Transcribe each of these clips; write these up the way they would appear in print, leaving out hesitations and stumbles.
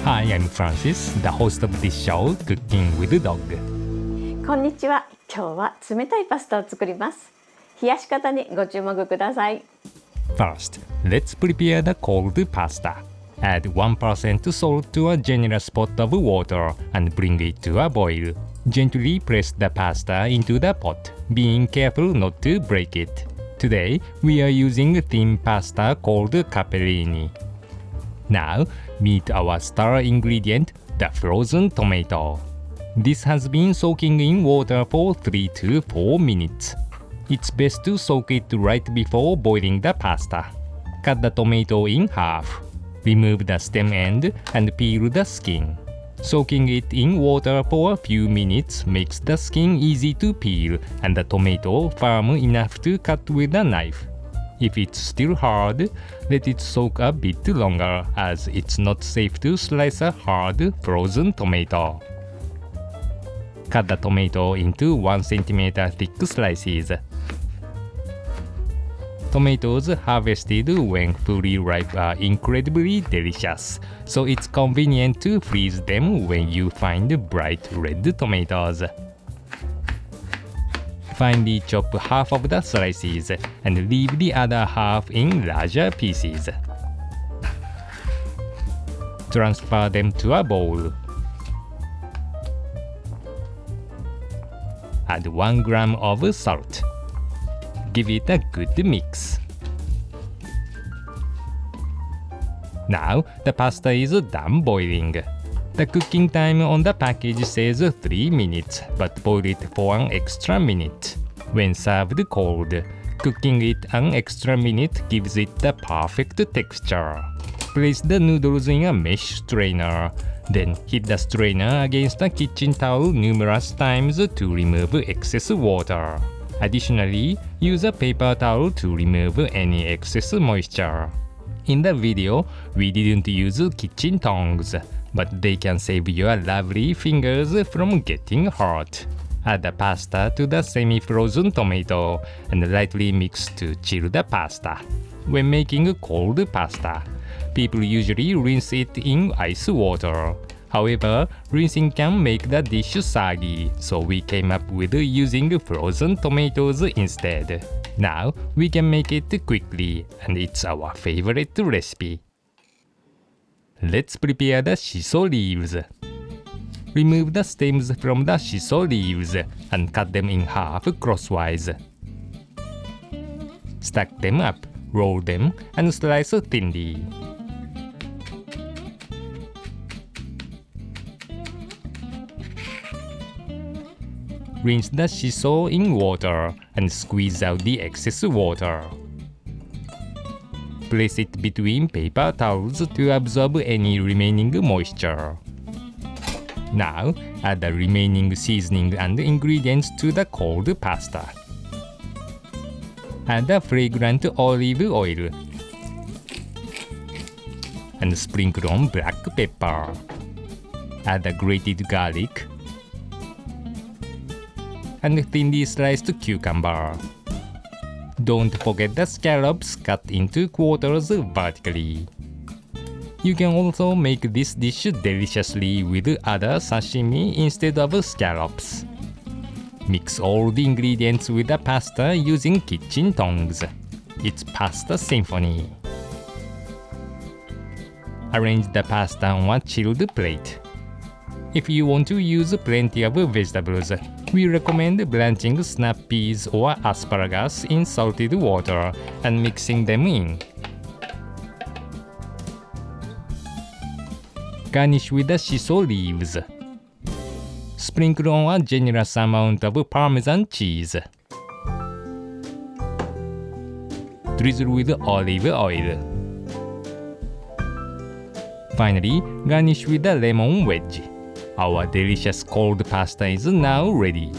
Hi, I'm Francis, the host of this show, Cooking with the Dog. こんにちは。今日は冷たいパスタを作ります。冷やし方にご注目ください。First, let's prepare the cold pasta. Add 1% salt to a generous pot of water and bring it to a boil. Gently press the pasta into the pot, being careful not to break it. Today, we are using thin pasta called capellini. Now, meet our star ingredient, the frozen tomato. This has been soaking in water for 3 to 4 minutes. It's best to soak it right before boiling the pasta. Cut the tomato in half. Remove the stem end and peel the skin. Soaking it in water for a few minutes makes the skin easy to peel and the tomato firm enough to cut with a knife. If it's still hard, let it soak a bit longer as it's not safe to slice a hard frozen tomato. Cut the tomato into 1 cm thick slices. Tomatoes harvested when fully ripe are incredibly delicious, so it's convenient to freeze them when you find bright red tomatoes. Finely chop half of the slices and leave the other half in larger pieces. Transfer them to a bowl. Add 1 gram of salt. Give it a good mix. Now the pasta is done boiling. The cooking time on the package says 3 minutes, but boil it for an extra minute. When served cold, cooking it an extra minute gives it the perfect texture. Place the noodles in a mesh strainer. Then hit the strainer against a kitchen towel numerous times to remove excess water. Additionally, use a paper towel to remove any excess moisture. In the video, we didn't use kitchen tongs, but they can save your lovely fingers from getting hurt. Add the pasta to the semi-frozen tomato and lightly mix to chill the pasta. When making cold pasta, people usually rinse it in ice water. However, rinsing can make the dish soggy, so we came up with using frozen tomatoes instead. Now, we can make it quickly, and it's our favorite recipe. Let's prepare the shiso leaves. Remove the stems from the shiso leaves and cut them in half crosswise. Stack them up, roll them, and slice thinly. Rinse the shiso in water and squeeze out the excess water. Place it between paper towels to absorb any remaining moisture. Now, add the remaining seasoning and ingredients to the cold pasta. Add the fragrant olive oil and sprinkle on black pepper. Add the grated garlic and thinly sliced cucumber. Don't forget the scallops cut into quarters vertically. You can also make this dish deliciously with other sashimi instead of scallops. Mix all the ingredients with the pasta using kitchen tongs. It's pasta symphony. Arrange the pasta on a chilled plate. If you want to use plenty of vegetables, we recommend blanching snap peas or asparagus in salted water and mixing them in. Garnish with the shiso leaves. Sprinkle on a generous amount of Parmesan cheese. Drizzle with olive oil. Finally, garnish with a lemon wedge. Our delicious cold pasta is now ready.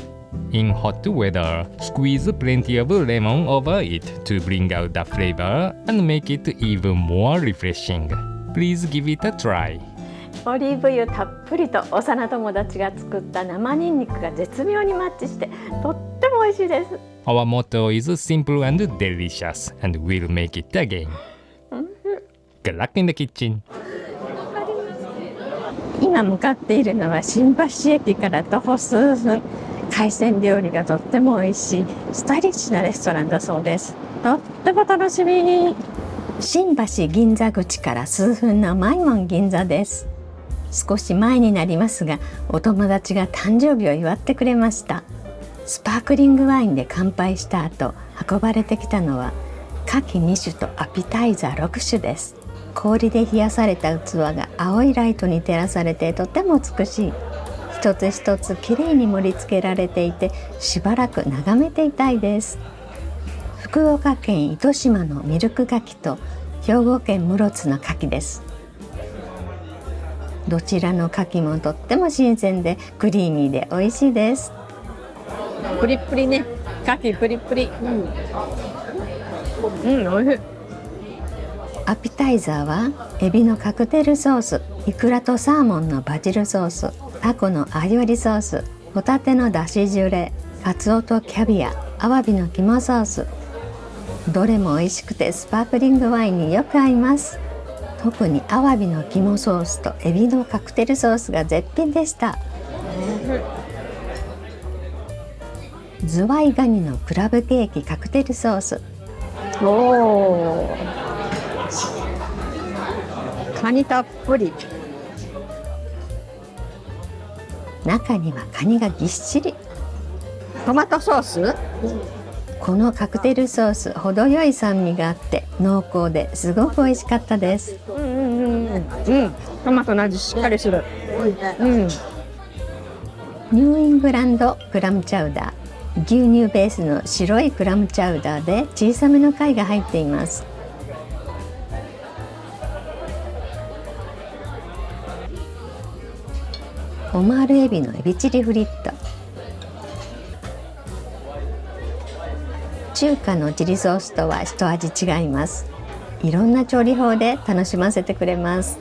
In hot weather, squeeze plenty of lemon over it to bring out the flavor and make it even more refreshing. Please give it a try. オリーブ油たっぷりと幼友達が作った生ニンニクが絶妙にマッチしてとっても美味しいです。Our motto is simple and delicious, and we'll make it again. Good luck in the kitchen. 今向かっているのは新橋駅から徒歩数分、海鮮料理がとっても美味しいスタイリッシュなレストランだそうです。とっても楽しみ。新橋銀座口から数分のマイモン銀座です。少し前になりますが、お友達が誕生日を祝ってくれました。スパークリングワインで乾杯した後、運ばれてきたのは牡蠣2種とアピタイザー6種です。氷で冷やされた器が青いライトに照らされてとても美しい。一つ一つきれいに盛り付けられていて、しばらく眺めていたいです。福岡県糸島のミルク牡蠣と兵庫県室津の牡蠣です。どちらの牡蠣もとっても新鮮でクリーミーで美味しいです。プリップリね、牡蠣プリップリ。美味しい。アピタイザーはエビのカクテルソース、イクラとサーモンのバジルソース、タコのアイオリソース、ホタテのだしジュレ、カツオとキャビア、アワビの肝ソース。どれも美味しくてスパークリングワインによく合います。特にアワビの肝ソースとエビのカクテルソースが絶品でした。ズワイガニのクラブケーキカクテルソース。カニたっぷり。中にはカニがぎっしり。トマトソース。このカクテルソース、程よい酸味があって濃厚ですごく美味しかったです。トマトの味しっかりする。ニューイングランドクラムチャウダー、牛乳ベースの白いクラムチャウダーで小さめの貝が入っています。オマールエビのエビチリフリット。中華のチリソースとは一味違います。いろんな調理法で楽しませてくれます。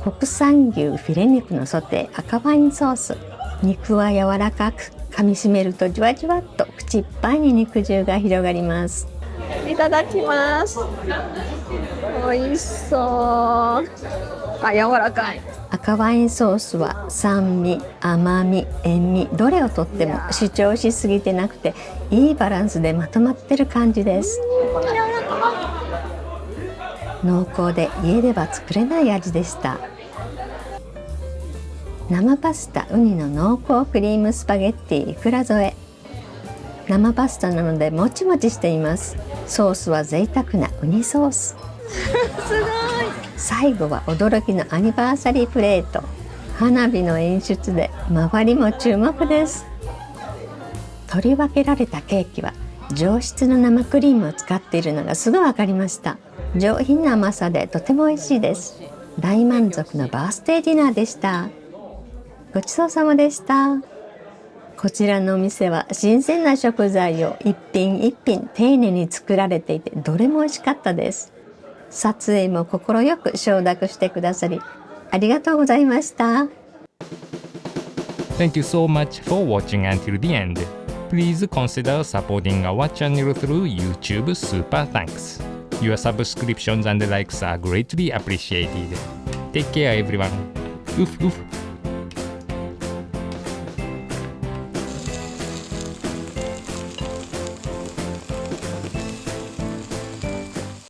国産牛フィレ肉のソテー赤ワインソース。肉は柔らかく、噛み締めるとじわじわっと口いっぱいに肉汁が広がります。いただきます。美味しそう。柔らかい。赤ワインソースは酸味、甘み、塩味、どれをとっても主張しすぎてなくていいバランスでまとまってる感じです。濃厚で家では作れない味でした。生パスタウニの濃厚クリームスパゲッティいくら添え。生パスタなのでもちもちしています。ソースは贅沢なウニソース。すごい。最後は驚きのアニバーサリープレート。花火の演出で周りも注目です。取り分けられたケーキは上質の生クリームを使っているのがすぐ分かりました。上品な甘さでとても美味しいです。大満足のバースデーディナーでした。ごちそうさまでした。こちらのお店は新鮮な食材を一品一品丁寧に作られていて、どれも美味しかったです。撮影も心よく承諾してくださりありがとうございました。 Thank you so much for watching until the end. Please consider supporting our channel through YouTube. Super thanks. Your subscriptions and likes are greatly appreciated. Take care everyone. Oof oof.